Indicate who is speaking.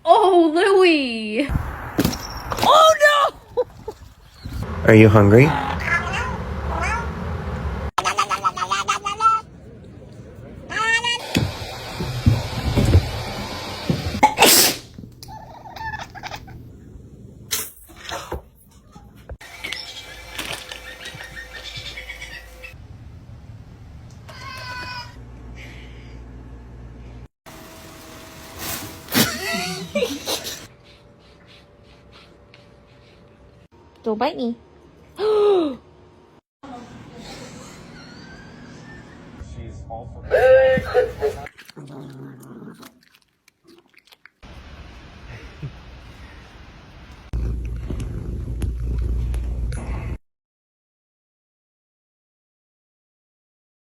Speaker 1: Oh, Louie! Oh no!
Speaker 2: Are you hungry?
Speaker 1: Don't bite me.
Speaker 3: She's all for